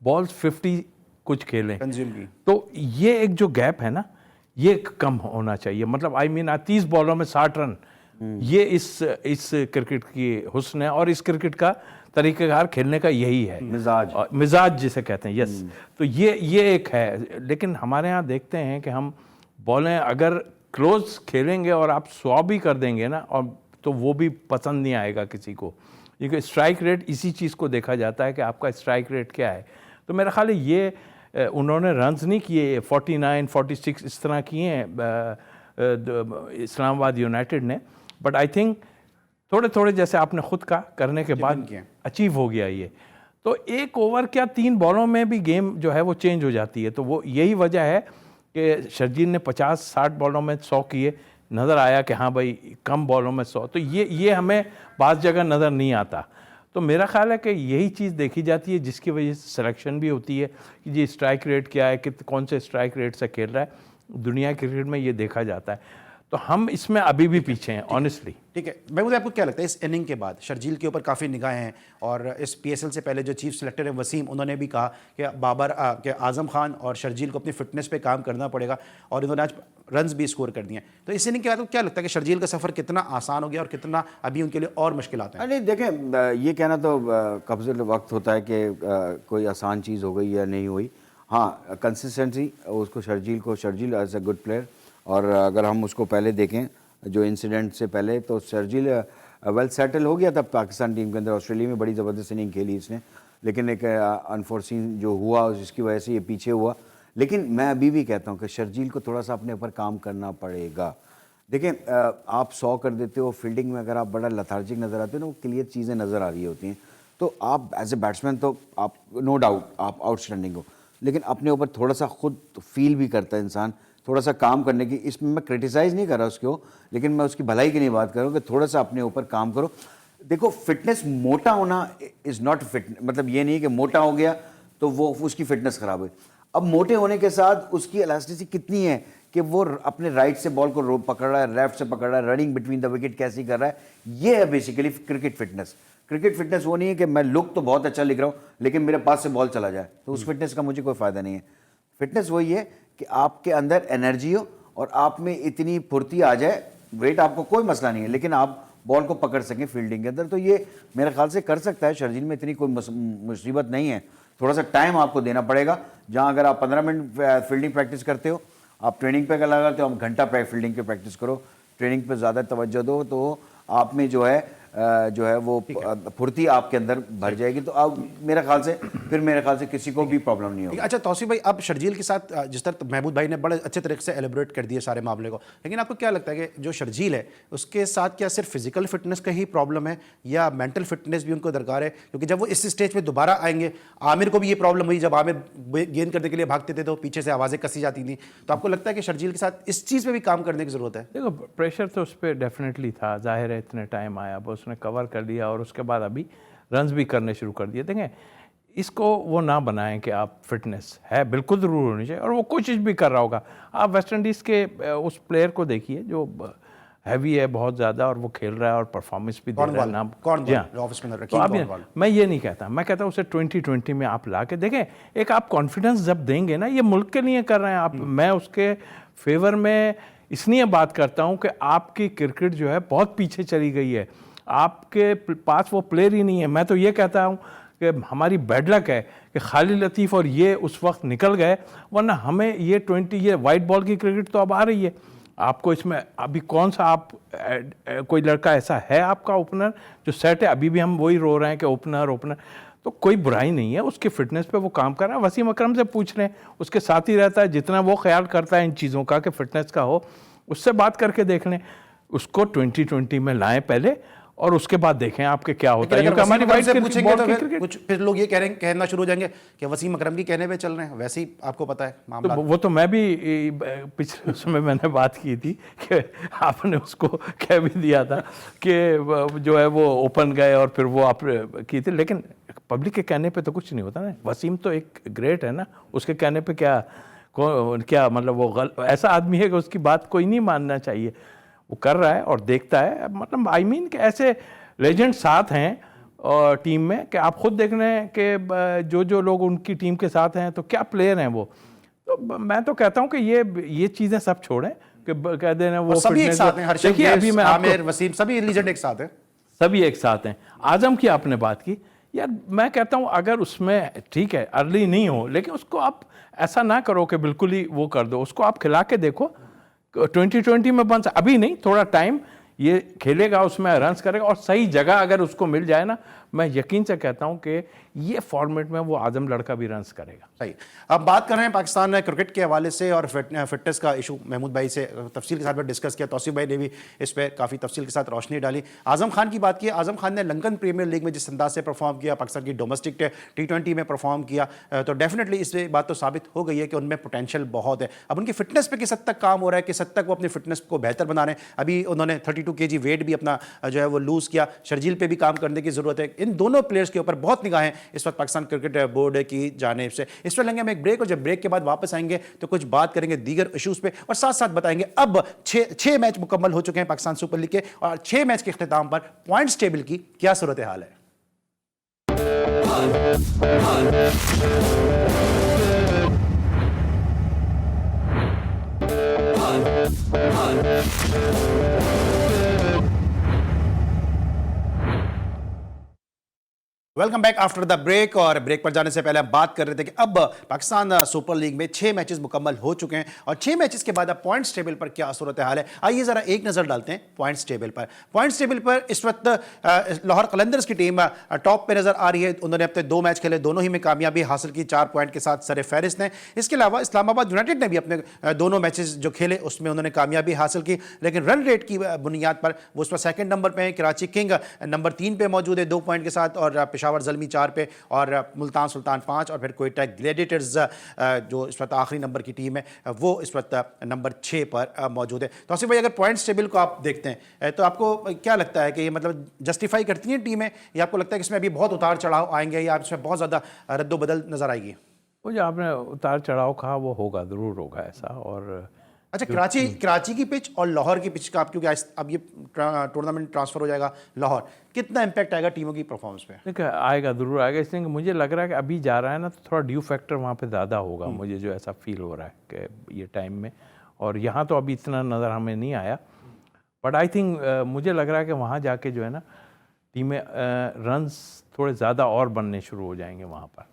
बॉल्स 50 कुछ खेले कंज्यूम की, तो ये एक जो गैप है ना ये कम होना चाहिए। मतलब आई मीन 30 बॉलों में 60 रन, ये इस क्रिकेट की हुस्न है और इस क्रिकेट का तरीक़ेकार खेलने का यही है, मिजाज जिसे कहते हैं। यस, तो ये एक है। लेकिन हमारे यहाँ देखते हैं कि हम बॉलें अगर क्लोज खेलेंगे और आप 100 भी कर देंगे ना, और तो वो भी पसंद नहीं आएगा किसी को, क्योंकि स्ट्राइक रेट इसी चीज़ को देखा जाता है कि आपका स्ट्राइक रेट क्या है। तो मेरा ख्याल है ये उन्होंने रन्स नहीं किए 49 46 इस तरह किए हैं इस्लामाबाद यूनाइटेड ने, बट आई थिंक थोड़े थोड़े जैसे आपने खुद का करने के बाद अचीव हो गया ये। तो एक ओवर क्या 3 बॉलों में भी गेम जो है वो चेंज हो जाती है। तो वो यही वजह है कि शर्जील ने 50-60 बॉलों में 100 किए, नज़र आया कि हाँ भाई कम बॉलों में 100, तो ये हमें बाज़ जगह नज़र नहीं आता। तो मेरा ख्याल है कि यही चीज़ देखी जाती है जिसकी वजह से सिलेक्शन भी होती है कि जी स्ट्राइक रेट क्या है, कि कौन से स्ट्राइक रेट से खेल रहा है। दुनिया क्रिकेट में ये देखा जाता है। तो हम इसमें अभी भी पीछे हैं ऑनेस्टली। ठीक है, महमूद आपको क्या लगता है इस इनिंग के बाद शर्जील के ऊपर काफ़ी निगाहें हैं, और इस PSL से पहले जो चीफ सिलेक्टर है वसीम, उन्होंने भी कहा कि बाबर के आज़म खान और शर्जील को अपनी फिटनेस पे काम करना पड़ेगा, और इन्होंने आज रन्स भी स्कोर कर दिए। तो इस इनिंग के बाद क्या लगता है कि शर्जील का सफ़र कितना आसान हो गया और कितना अभी उनके लिए और मुश्किलात हैं? नहीं, देखें, ये कहना तो कब्ज़े वक्त होता है कि कोई आसान चीज़ हो गई या नहीं हुई। हाँ, कंसिस्टेंसी उसको Sharjeel as a good player, और अगर हम उसको पहले देखें जो इंसिडेंट से पहले, तो शर्जील वेल सेटल हो गया था पाकिस्तान टीम के अंदर। ऑस्ट्रेलिया में बड़ी ज़बरदस्त इनिंग खेली इसने, लेकिन एक अनफोर्सीन जो हुआ जिसकी वजह से ये पीछे हुआ। लेकिन मैं अभी भी कहता हूँ कि शर्जील को थोड़ा सा अपने ऊपर काम करना पड़ेगा। देखें, आप 100 कर देते हो, फील्डिंग में अगर आप बड़ा लथार्जिक नज़र आते हो ना, वो क्लियर चीज़ें नज़र आ रही होती हैं, तो आप एज ए बैट्समैन तो आप नो डाउट आप आउटस्टैंडिंग हो, लेकिन अपने ऊपर थोड़ा सा खुद फील भी करता है इंसान, थोड़ा सा काम करने की। इसमें मैं क्रिटिसाइज़ नहीं कर रहा उसको, लेकिन मैं उसकी भलाई की नहीं बात कर रहा हूँ कि थोड़ा सा अपने ऊपर काम करो। देखो, फिटनेस मोटा होना इज़ नॉट फिट, मतलब ये नहीं कि मोटा हो गया तो वो उसकी फिटनेस ख़राब हुई। अब मोटे होने के साथ उसकी इलास्टिसिटी कितनी है कि वो अपने राइट से बॉल को पकड़ रहा है, लेफ्ट से पकड़ रहा है, रनिंग बिटवीन द विकेट कैसी कर रहा है, ये है basically cricket fitness. Cricket fitness वो नहीं है कि मैं लुक तो बहुत अच्छा लिख रहा हूँ लेकिन मेरे पास से बॉल चला जाए, तो उस फिटनेस का मुझे कोई फ़ायदा नहीं है। फिटनेस वही है कि आपके अंदर एनर्जी हो और आप में इतनी फुर्ती आ जाए, वेट आपको कोई मसला नहीं है, लेकिन आप बॉल को पकड़ सकें फील्डिंग के अंदर। तो ये मेरे ख्याल से कर सकता है शर्जील में, इतनी कोई मुसीबत नहीं है। थोड़ा सा टाइम आपको देना पड़ेगा। जहाँ अगर आप 15 मिनट फील्डिंग प्रैक्टिस करते हो, आप ट्रेनिंग पे लगाते हो, आप घंटा फील्डिंग की प्रैक्टिस करो, ट्रेनिंग पे ज़्यादा तवज्जो दो, तो आप में जो है वो फुर्ती आपके अंदर भर जाएगी। तो अब मेरे ख्याल से किसी को भी प्रॉब्लम नहीं होगी। अच्छा तौसीफ भाई, अब शर्जील के साथ जिस तरह महमूद भाई ने बड़े अच्छे तरीके से एलिब्रेट कर दिए सारे मामले को, लेकिन आपको क्या लगता है कि जो शर्जील है उसके साथ क्या सिर्फ फिजिकल फिटनेस का ही प्रॉब्लम है या मेंटल फिटनेस भी उनको दरकार है? क्योंकि जब वो इस स्टेज पे दोबारा आएंगे, आमिर को भी ये प्रॉब्लम हुई, जब आमिर गेंद करने के लिए भागते थे तो पीछे से आवाज़ें कसी जाती थी। तो आपको लगता है कि शर्जील के साथ इस चीज़ पर भी काम करने की ज़रूरत है? देखो, प्रेशर तो उस पर डेफिनेटली था, जाहिर है इतने टाइम आया, अब उसने कवर कर लिया और उसके बाद अभी रन्स भी करने शुरू कर दिए। देखें, इसको वो ना बनाएं कि आप फिटनेस है बिल्कुल ज़रूर होनी चाहिए, और वो कोशिश भी कर रहा होगा। आप वेस्ट इंडीज़ के उस प्लेयर को देखिए जो हैवी है बहुत ज़्यादा और वो खेल रहा है और परफॉर्मेंस भी दे रहा है नाम। जी हाँ। कौन ऑफ स्पिनर तो अब मैं ये नहीं कहता, मैं कहता हूँ उसे 2020 में आप ला के देखें। एक आप कॉन्फिडेंस जब देंगे ना, ये मुल्क के लिए कर रहे हैं आप, मैं उसके फेवर में इसलिए बात करता हूँ कि आपकी क्रिकेट जो है बहुत पीछे चली गई है, आपके पास वो प्लेयर ही नहीं है। मैं तो ये कहता हूँ कि हमारी बैड लक है कि खालिद लतीफ़ और ये उस वक्त निकल गए, वरना हमें ये वाइट बॉल की क्रिकेट तो अब आ रही है। आपको इसमें अभी कौन सा आप कोई लड़का ऐसा है आपका ओपनर जो सेट है? अभी भी हम वही रो रहे हैं कि ओपनर, तो कोई बुराई नहीं है, उसकी फिटनेस पे वो काम कर रहा है। वसीम अकरम से पूछ लें, उसके साथ ही रहता है, जितना वो ख्याल करता है इन चीज़ों का कि फिटनेस का हो, उससे बात करके देख लें। उसको 2020 में लाएं पहले और उसके बाद देखें आपके क्या होता है। अगर हमारी वसीम अकरम से वाइट पूछेंगे तो क्रिकेट कुछ फिर लोग ये कहना शुरू हो जाएंगे कि वसीम अकरम की कहने पे चल रहे हैं, वैसे ही आपको पता है मामला। तो वो तो मैं भी पिछले समय मैंने बात की थी कि आपने उसको कह भी दिया था कि जो है वो ओपन गए और फिर वो आप की थी, लेकिन पब्लिक के कहने पे तो कुछ नहीं होता ना। वसीम तो एक ग्रेट है ना, उसके कहने पे क्या मतलब वो ऐसा आदमी है कि उसकी बात कोई नहीं मानना चाहिए। वो कर रहा है और देखता है, मतलब आई मीन कि ऐसे लेजेंड साथ हैं और टीम में कि आप खुद देख रहे हैं कि जो लोग उनकी टीम के साथ हैं तो क्या प्लेयर हैं वो। तो मैं तो कहता हूं कि ये चीज़ें सब छोड़ें कि कह देना वो सभी एक साथ हैं, हर्षद, देखिए अभी मैं आमिर, वसीम, सभी लीजेंड एक साथ हैं, सभी एक साथ हैं। आजम की आपने बात की यार, मैं कहता हूं अगर उसमें ठीक है अर्ली नहीं हो, लेकिन उसको आप ऐसा ना करो कि बिल्कुल ही वो कर दो, उसको आप खिला के देखो। 2020 में बन अभी नहीं, थोड़ा टाइम ये खेलेगा, उसमें रन्स करेगा और सही जगह अगर उसको मिल जाए ना, मैं यकीन से कहता हूं कि ये फॉर्मेट में वो आजम लड़का भी रन्स करेगा। सही। अब बात कर रहे हैं पाकिस्तान क्रिकेट के हवाले से और फिटनेस का इशू महमूद भाई से तफसील के साथ डिस्कस किया, तौसीफ भाई ने भी इस पर काफ़ी तफसील के साथ रोशनी डाली। आजम खान की बात की, आजम खान ने लंदन प्रीमियर लीग में जिस अंदाज से परफॉर्म किया, पाकिस्तान की डोमेस्टिक T20 में परफॉर्म किया, तो डेफिनेटली इस बात तो साबित हो गई है कि उनमें पोटेंशियल बहुत है। अब उनकी फिटनेस पर किस हद तक काम हो रहा है, किस हद तक वो अपनी फिटनेस को बेहतर बना रहे हैं। अभी उन्होंने 32 kg वेट भी अपना जो है वो लूज़ किया, शर्जील पे भी काम करने की ज़रूरत है। इन दोनों प्लेयर्स के ऊपर बहुत निगाहें इस वक्त पाकिस्तान क्रिकेट बोर्ड की जानिब से। इस पर लेंगे हम एक ब्रेक और जब ब्रेक के बाद वापस आएंगे तो कुछ बात करेंगे दीगर इश्यूज पे और साथ साथ बताएंगे अब 6 मैच मुकम्मल हो चुके हैं पाकिस्तान सुपर लीग के और 6 मैच के इख्तिताम पर पॉइंट्स टेबल की क्या सूरत हाल है। Welcome back after the break. और ब्रेक पर जाने से पहले हम बात कर रहे थे कि अब पाकिस्तान सुपर लीग में 6 मैचेस मुकम्मल हो चुके हैं और 6 मैचेस के बाद अब पॉइंट्स टेबल पर क्या सूरत हाल है, आइए जरा एक नजर डालते हैं पॉइंट्स टेबल पर। पॉइंट्स टेबल पर इस वक्त लाहौर कलंदर्स की टीम टॉप पे नजर आ रही है। उन्होंने अपने 2 मैच खेले, दोनों ही में कामयाबी हासिल की, 4 पॉइंट के साथ सर फहरिस्त हैं। इसके अलावा इस्लामाबाद यूनाइटेड ने भी अपने दोनों मैचेस जो खेले उसमें उन्होंने कामयाबी हासिल की, लेकिन रन रेट की बुनियाद पर वो उस पर सेकंड नंबर पे हैं। कराची किंग नंबर 3 पे मौजूद है 2 पॉइंट के साथ और पेशावर ज़ल्मी 4 पे और मुल्तान सुल्तान 5 और फिर कोयटा ग्लेडिएटर्स जो इस वक्त आखिरी नंबर की टीम है वो इस वक्त नंबर 6 पर मौजूद है। तो आसिफ भाई, अगर पॉइंट्स टेबल को आप देखते हैं तो आपको क्या लगता है कि ये मतलब जस्टिफाई करती हैं टीमें, या आपको लगता है कि इसमें अभी बहुत उतार चढ़ाव आएंगे या इसमें बहुत ज़्यादा रद्दोबदल नजर आएगी? वो जो आपने उतार चढ़ाव कहा वो होगा, ज़रूर होगा ऐसा। और अच्छा, कराची की पिच और लाहौर की पिच का आप, क्योंकि अब ये टूर्नामेंट ट्रांसफर हो जाएगा लाहौर, कितना इंपैक्ट आएगा टीमों की परफॉर्मेंस पे? देखिए आएगा, ज़रूर आएगा। इसलिए कि मुझे लग रहा है कि अभी जा रहा है ना तो थोड़ा ड्यू फैक्टर वहाँ पे ज़्यादा होगा, मुझे जो ऐसा फील हो रहा है कि ये टाइम में, और यहाँ तो अभी इतना नज़र हमें नहीं आया, बट आई थिंक मुझे लग रहा है कि वहाँ जाके जो है ना टीमें रन्स थोड़े ज़्यादा और बनने शुरू हो जाएंगे वहाँ पर,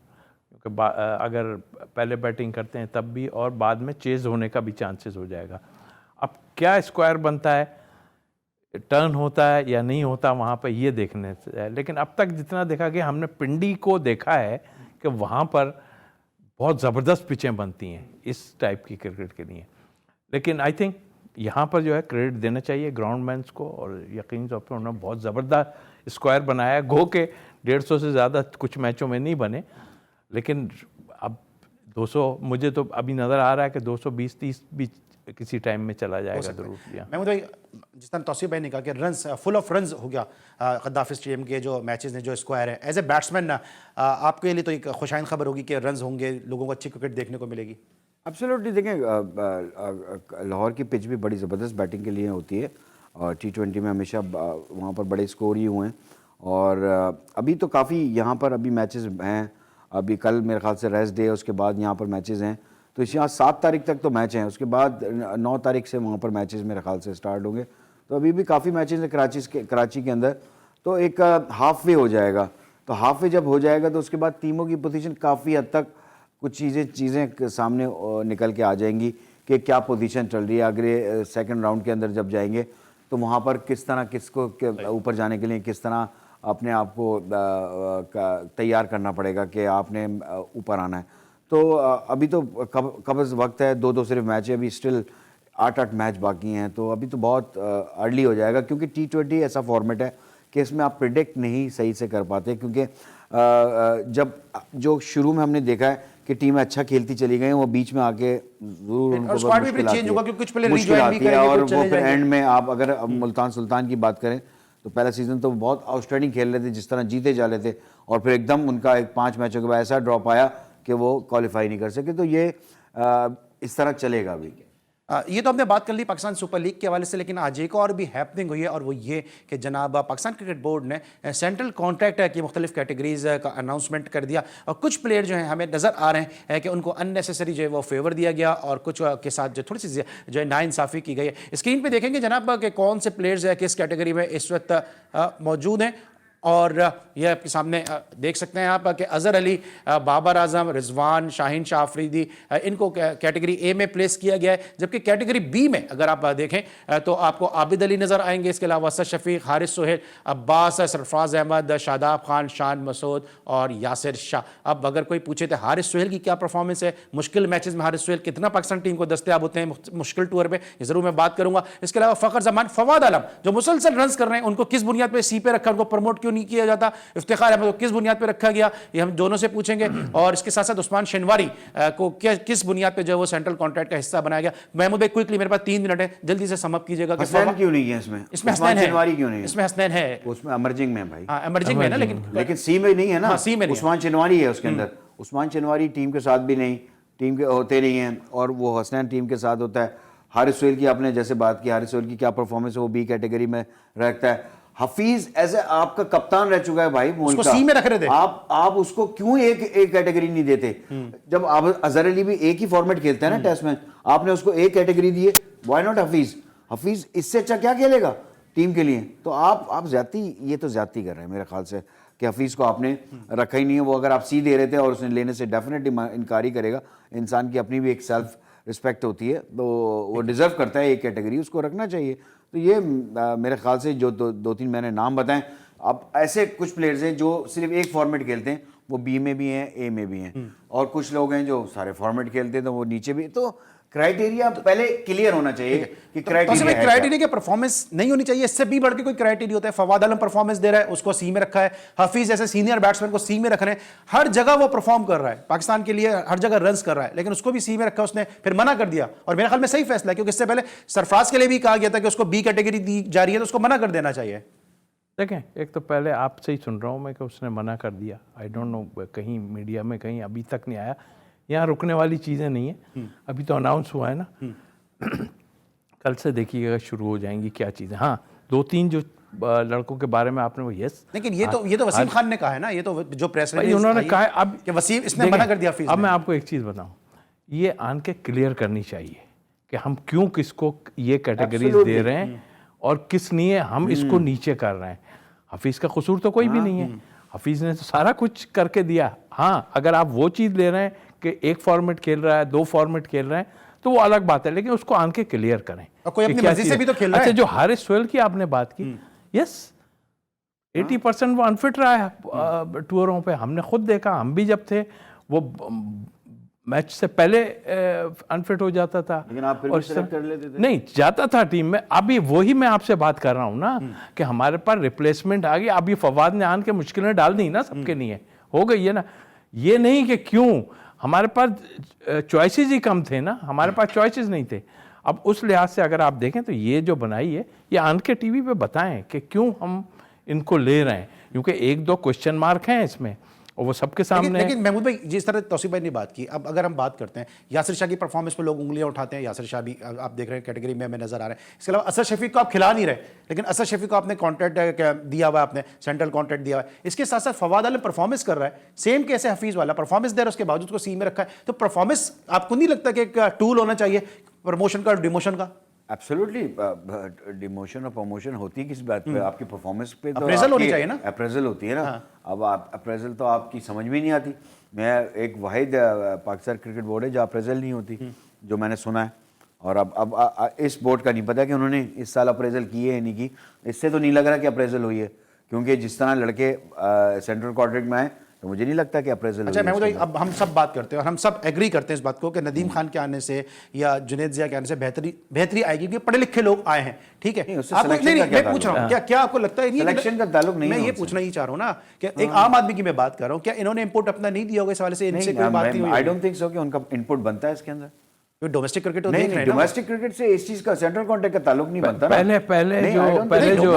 क्योंकि अगर पहले बैटिंग करते हैं तब भी और बाद में चेज़ होने का भी चांसेस हो जाएगा। अब क्या स्क्वायर बनता है, टर्न होता है या नहीं होता वहाँ पर, ये देखने से है। लेकिन अब तक जितना देखा कि हमने पिंडी को देखा है कि वहाँ पर बहुत ज़बरदस्त पिचें बनती हैं इस टाइप की क्रिकेट के लिए। लेकिन आई थिंक यहाँ पर जो है क्रेडिट देना चाहिए ग्राउंडमैन्स को, और यकीन तौर पर उन्होंने बहुत ज़बरदस्त स्क्वायर बनाया है। गो के 150 से ज़्यादा कुछ मैचों में नहीं बने, लेकिन अब 200 मुझे तो अभी नज़र आ रहा है कि 220-30 भी किसी टाइम में चला जाएगा ज़रूर। महमूद भाई, जिस तरह तौसीफ भाई ने कहा कि रन्स फुल ऑफ रन्स हो गया गद्दाफी स्टेडियम के जो मैचेस ने, जो स्क्वायर है, एज ए बैट्समैन आपके लिए तो एक खुशाइन खबर होगी कि रन्स होंगे, लोगों को अच्छी क्रिकेट देखने को मिलेगी। एब्सोल्युटली। देखें लाहौर की पिच भी बड़ी ज़बरदस्त बैटिंग के लिए होती है। और T20 में हमेशा वहाँ पर बड़े स्कोर ही हुए हैं। और अभी तो काफ़ी यहाँ पर अभी मैचेस हैं। अभी कल मेरे ख्याल से रेस्ट डे है, उसके बाद यहाँ पर मैचेस हैं। तो इस यहाँ 7 तारीख तक तो मैच हैं, उसके बाद 9 तारीख से वहाँ पर मैचेस मेरे ख्याल से स्टार्ट होंगे। तो अभी भी काफ़ी मैचेस हैं कराची के अंदर। तो एक हाफ वे हो जाएगा। तो हाफ वे जब हो जाएगा तो उसके बाद टीमों की पोजीशन काफ़ी हद तक कुछ चीज़ें सामने निकल के आ जाएंगी कि क्या पोजीशन चल रही है। अगले सेकंड राउंड के अंदर जब जाएंगे तो वहाँ पर किस तरह किसको ऊपर जाने के लिए किस तरह अपने आप को तैयार करना पड़ेगा कि आपने ऊपर आना है। तो अभी तो कब वक्त है, 2-2 सिर्फ मैच है, अभी स्टिल 8-8 मैच बाकी हैं। तो अभी तो बहुत अर्ली हो जाएगा, क्योंकि T20 ऐसा फॉर्मेट है कि इसमें आप प्रिडिक्ट नहीं सही से कर पाते। क्योंकि जब जो शुरू में हमने देखा है कि टीमें अच्छा खेलती चली गई, वो बीच में आके जरूर उनको स्क्वाड भी चेंज होगा, क्योंकि कुछ प्लेयर रिजॉइन भी करेंगे, और कुछ वो चले फिर जाएंगे। एंड में आप अगर मुल्तान सुल्तान की बात करें तो पहला सीजन तो बहुत आउटस्टैंडिंग खेल रहे थे, जिस तरह जीते जा रहे थे, और फिर एकदम उनका 5 मैचों के बाद ऐसा ड्रॉप आया कि वो क्वालिफाई नहीं कर सके। तो ये इस तरह चलेगा अभी। ये तो हमने बात कर ली पाकिस्तान सुपर लीग के हवाले से, लेकिन आज एक और भी हैपनिंग हुई है, और वो ये कि जनाब पाकिस्तान क्रिकेट बोर्ड ने सेंट्रल कॉन्ट्रैक्ट की मुख्तलिफ कैटेगरीज का अनाउंसमेंट कर दिया, और कुछ प्लेयर जो हैं हमें नज़र आ रहे हैं कि उनको अननेसेसरी जो है वो फेवर दिया गया, और कुछ के साथ जो थोड़ी सी जो है नाइंसाफ़ी की गई है। स्क्रीन पर देखेंगे जनाब कि कौन से प्लेयर्स है किस कैटेगरी में इस वक्त मौजूद हैं, और यह आपके सामने देख सकते हैं आप कि अज़हर अली, बाबर आजम, रिजवान, शाहीन शाह अफरीदी, इनको कैटेगरी ए में प्लेस किया गया है। जबकि कैटेगरी बी में अगर आप देखें तो आपको आबिद अली नज़र आएंगे, इसके अलावा असद शफीक, हारिस सोहेल, अब्बास, सरफराज अहमद, शादाब खान, शान मसूद और यासिर शाह। अब अगर कोई पूछे तो हारिस सोहेल की क्या परफॉर्मेंस है, मुश्किल मैचेस में हारिस सोहेल कितना पाकिस्तान टीम को दस्तयाब होते हैं मुश्किल टूर पर, ये ज़रूर मैं बात करूँगा। इसके अलावा फ़खर जमान, फवाद आलम जो मुसलसल रन कर रहे हैं, उनको किस बुनियाद पर सी पे रखा, उनको प्रमोट क्यों नहीं किया जाता, इफ्तिखार अहमद को किस बुनियाद पे रखा गया, ये हम दोनों से पूछेंगे। और इसके साथ साथ उस्मान शनवारी को किस बुनियाद पे जो है वो सेंट्रल कॉन्ट्रैक्ट का हिस्सा बनाया गया। महमूद भाई क्विकली, मेरे पास 3 मिनट है, जल्दी से सम अप कीजिएगा। हसनैन क्यों नहीं है इसमें? इसमें हसनैन है, शनवारी क्यों नहीं है? इसमें हसनैन है, उसमें एमर्जिंग में है भाई। हाँ एमर्जिंग में है ना, लेकिन सी में नहीं है ना। सी में उस्मान शनवारी है उसके अंदर। उस्मान शनवारी टीम के साथ भी नहीं, टीम के होते नहीं हैं, और वो हसनैन टीम के साथ होता है। हारिस सोहेल की आपने जैसे बात की, हारिस सोहेल की क्या परफॉर्मेंस है, वो बी कैटेगरी में रखता है। हफीज ऐसे आपका कप्तान रह चुका है भाई, उसको सी में रख रहे थे आप उसको क्यों एक कैटेगरी नहीं देते? जब आप अजहर अली भी एक ही फॉर्मेट खेलते हैं ना टेस्ट में, आपने उसको एक कैटेगरी दी है, व्हाई नॉट हफीज इससे अच्छा क्या खेलेगा टीम के लिए? तो आप ये तो ज्यादती कर रहे हैं मेरे ख्याल से कि हफीज को आपने रखा ही नहीं है। वो अगर आप सी दे रहे थे और उसने लेने से डेफिनेटली इनकार ही करेगा। इंसान की अपनी भी एक सेल्फ रिस्पेक्ट होती है, तो वो डिजर्व करता है एक कैटेगरी, उसको रखना चाहिए। तो ये मेरे ख्याल से जो 2-3 मैंने नाम बताएं, अब ऐसे कुछ प्लेयर्स हैं जो सिर्फ एक फॉर्मेट खेलते हैं, वो बी में भी हैं, ए में भी हैं, और कुछ लोग हैं जो सारे फॉर्मेट खेलते हैं, तो वो नीचे भी। तो क्राइटेरिया पहले क्लियर होना चाहिए कि क्राइटेरिया की परफॉर्मेंस नहीं होनी चाहिए, इससे भी बढ़ के कोई क्राइटेरिया होता है। फवाद आलम परफॉर्मेंस दे रहा है, उसको सी में रखा है। हफीज जैसे सीनियर बैट्समैन को सी में रख रहे हैं, हर जगह वो परफॉर्म कर रहा है, पाकिस्तान के लिए हर जगह रन्स कर रहा है, लेकिन उसको भी सी में रखा, उसने फिर मना कर दिया। और मेरे ख्याल में सही फैसला है, क्योंकि इससे पहले सरफराज के लिए भी कहा गया था कि उसको बी कैटेगरी दी जा रही है, तो उसको मना कर देना चाहिए। देखें, एक तो पहले आपसे ही सुन रहा हूँ मैं कि उसने मना कर दिया। आई डोंट नो, कहीं मीडिया में कहीं अभी तक नहीं आया। यहाँ रुकने वाली चीज़ें नहीं है, अभी तो अनाउंस हुआ है ना। कल से देखिएगा शुरू हो जाएंगी क्या चीज़ें। हाँ, 2-3 जो लड़कों के बारे में आपने वो यस, लेकिन ये तो वसीम खान ने कहा है ना, ये तो जो प्रेस रिलीज उन्होंने कहा है अब कि वसीम इसने मना कर दिया। अब मैं आपको एक चीज़ बताऊं, ये आन के क्लियर करनी चाहिए कि हम क्यों किसको ये कैटेगरीज दे रहे हैं और किस लिए हम इसको नीचे कर रहे हैं। हफीज़ का कसूर तो कोई भी नहीं है, हफीज़ ने तो सारा कुछ करके दिया। हाँ, अगर आप वो चीज़ ले रहे हैं कि एक फॉर्मेट खेल रहा है, 2 फॉर्मेट खेल रहे हैं, तो वो अलग बात है, लेकिन उसको आन के क्लियर करें। और कोई अपनी मर्जी से भी तो खेल रहा है। अच्छा, जो हारिस सोहेल की आपने बात की, यस 80% वो अनफिट रहा है टूरों पे। हमने खुद देखा, हम भी जब थे वो मैच से पहले अनफिट हो जाता था, लेकिन आप फिर भी सेलेक्ट कर लेते थे। नहीं जाता था टीम में। अभी वही मैं आपसे बात कर रहा हूँ ना कि हमारे पास रिप्लेसमेंट आ गई। अभी फवाद ने आन के मुश्किलें डाल दी ना सबके लिए, हो गई है ना। ये नहीं कि क्यों, हमारे पास चॉइसेस ही कम थे ना, हमारे पास चॉइसेस नहीं थे। अब उस लिहाज से अगर आप देखें तो ये जो बनाई है, ये आन के टीवी पे बताएं कि क्यों हम इनको ले रहे हैं, क्योंकि 1-2 क्वेश्चन मार्क हैं इसमें। और वो सबके सामने लेकिन महमूद भाई, जिस तरह तौसीफ भाई ने बात की, अब अगर हम बात करते हैं यासिर शाह की परफॉर्मेंस पे लोग उंगलियां उठाते हैं, यासिर शाह भी आप देख रहे हैं कैटेगरी में नजर आ रहे हैं। इसके अलावा असद शफीक को आप खिला नहीं रहे, लेकिन असद शफीक को आपने कॉन्ट्रैक्ट दिया हुआ, आपने सेंट्रल कॉन्ट्रैक्ट दिया हुआ है। इसके साथ साथ फवाद आलम परफॉर्मेंस कर रहा है, सेम कैसे हफीज वाला परफॉर्मेंस दे रहा है, उसके बावजूद को सी में रखा है। तो परफॉर्मेंस आपको नहीं लगता कि एक टूल होना चाहिए प्रमोशन का और डिमोशन का? एब्सोल्युटली, डिमोशन और प्रमोशन होती है किस बात पे? आपकी परफॉर्मेंस पे तो Appraisal होनी चाहिए ना? अप्रेजल होती है ना। अब आप अप्रेजल तो आपकी समझ में नहीं आती। मैं एक वाहिद पाकिस्तान क्रिकेट बोर्ड है जहाँ अप्रेजल नहीं होती, जो मैंने सुना है। और अब इस बोर्ड का नहीं पता कि उन्होंने इस साल अप्रेजल की है या नहीं की। इससे तो नहीं लग रहा कि अप्रेजल हुई है, क्योंकि जिस तरह लड़के सेंट्रल कॉन्ट्रैक्ट में आए तो मुझे नहीं लगता कि अप्रेजल। अच्छा महमूद भाई, अब हम सब बात करते हैं और हम सब एग्री करते हैं इस बात को कि नदीम खान के आने से या जुनैद जिया के आने से बेहतरी आएगी, क्योंकि पढ़े लिखे लोग आए हैं, ठीक है। उससे आपको selection का क्या मैं पूछ रहा हूँ, क्या आपको लगता है सिलेक्शन का ताल्लुक नहीं मैं है ये उनसे। पूछना ही चाह रहा हूँ ना कि एक आम आदमी की मैं बात कर रहा हूँ, क्या इन्होंने इनपुट अपना नहीं दिया होगा इस हवाले से? इनसे कोई बात नहीं हुई? आई डोंट थिंक सो कि उनका इनपुट बनता है इसके अंदर। डोमेस्टिक क्रिकेट नहीं, डोमेस्टिक क्रिकेट से इस चीज का सेंट्रल कॉन्ट्रैक्ट का ताल्लुक नहीं बनता ना।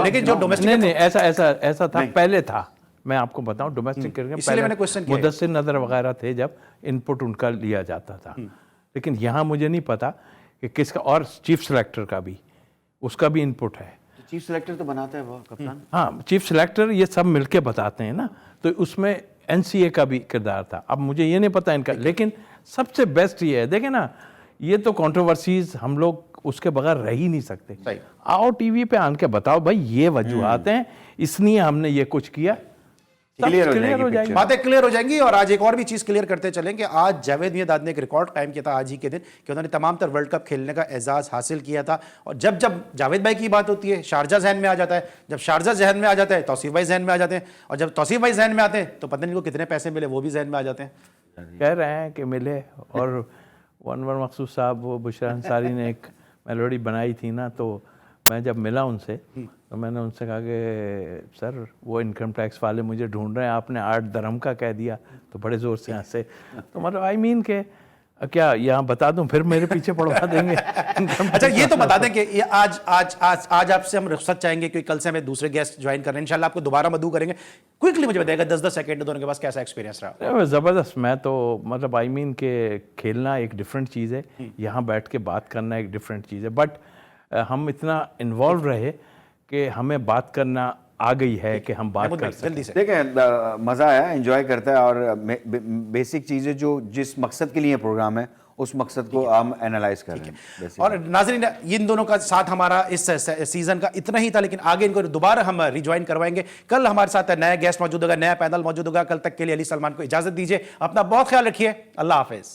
लेकिन जो डोमेस्टिक नहीं ऐसा था पहले था। मैं आपको बताऊं, डोमेस्टिक क्रिकेट इसलिए मैंने क्वेश्चन किया। मुदस्सिर नजर वगैरह थे जब इनपुट उनका लिया जाता था, लेकिन यहाँ मुझे नहीं पता कि किसका। और चीफ सिलेक्टर का भी, उसका भी इनपुट है। चीफ सिलेक्टर तो बनाता है वो कप्तान। हाँ, चीफ सिलेक्टर ये सब मिलके बताते हैं ना, तो उसमें एनसीए का भी किरदार था। अब मुझे ये नहीं पता इनका, लेकिन सबसे बेस्ट ये है, देखें ना, ये तो कंट्रोवर्सीज हम लोग उसके बगैर रह ही नहीं सकते। आओ टीवी पे आन के बताओ भाई ये वजूहात हैं, इसलिए हमने ये कुछ किया, क्लियर हो जाएगी, बातें क्लियर हो जाएंगी। और आज एक और भी चीज क्लियर करते चलेंगे। आज जावेद मियांदाद ने एक रिकॉर्ड कायम किया था आज ही के दिन कि उन्होंने तमाम तर वर्ल्ड कप खेलने का एजाज हासिल किया था। और जब जब जावेद भाई की बात होती है, शारजा जहन में आ जाता है, जब शारजा जहन में आ जाता है तौसीफ भाई जहन में आ जाते हैं, और जब तौसीफ भाई जहन में आते हैं तो पता नहीं इनको कितने पैसे मिले वो भी जहन में आ जाते हैं। कह रहे हैं कि मिले। और अनवर मकसूद साहब, वो बुशरा अंसारी ने एक मेलोडी बनाई थी ना, तो मैं जब मिला उनसे तो मैंने उनसे कहा कि सर वो इनकम टैक्स वाले मुझे ढूंढ रहे हैं, आपने 8 दरहम का कह दिया, तो बड़े ज़ोर से हंसे। तो मतलब आई मीन के क्या यहाँ बता दूं, फिर मेरे पीछे पड़वा देंगे। अच्छा ये तो बता दें कि ये आज आपसे हम रुखसत चाहेंगे, क्योंकि कल से हमें दूसरे गेस्ट ज्वाइन कर रहे हैं। इंशाल्लाह आपको दोबारा मदऊ करेंगे। क्विकली मुझे बताइएगा 10-10 सेकंड दोनों के पास कैसा एक्सपीरियंस रहा? ज़बरदस्त। मैं तो मतलब आई मीन के खेलना एक डिफरेंट चीज़ है, यहाँ बैठ के बात करना एक डिफरेंट चीज़ है। बट हम इतना इन्वॉल्व रहे कि हमें बात करना आ गई है कि हम बात कर सकते हैं। देखें, मज़ा आया, एंजॉय करता है। और बेसिक चीज़ें जो जिस मकसद के लिए प्रोग्राम है, उस मकसद को हम एनालाइज कर रहे हैं। और नाज़रीन, इन दोनों का साथ हमारा इस सीजन का इतना ही था, लेकिन आगे इनको दोबारा हम रिज्वाइन करवाएंगे। कल हमारे साथ नया गेस्ट मौजूद होगा, नया पैनल मौजूद होगा। कल तक के लिए अली सलमान को इजाजत दीजिए। अपना बहुत ख्याल रखिए। अल्लाह हाफिज।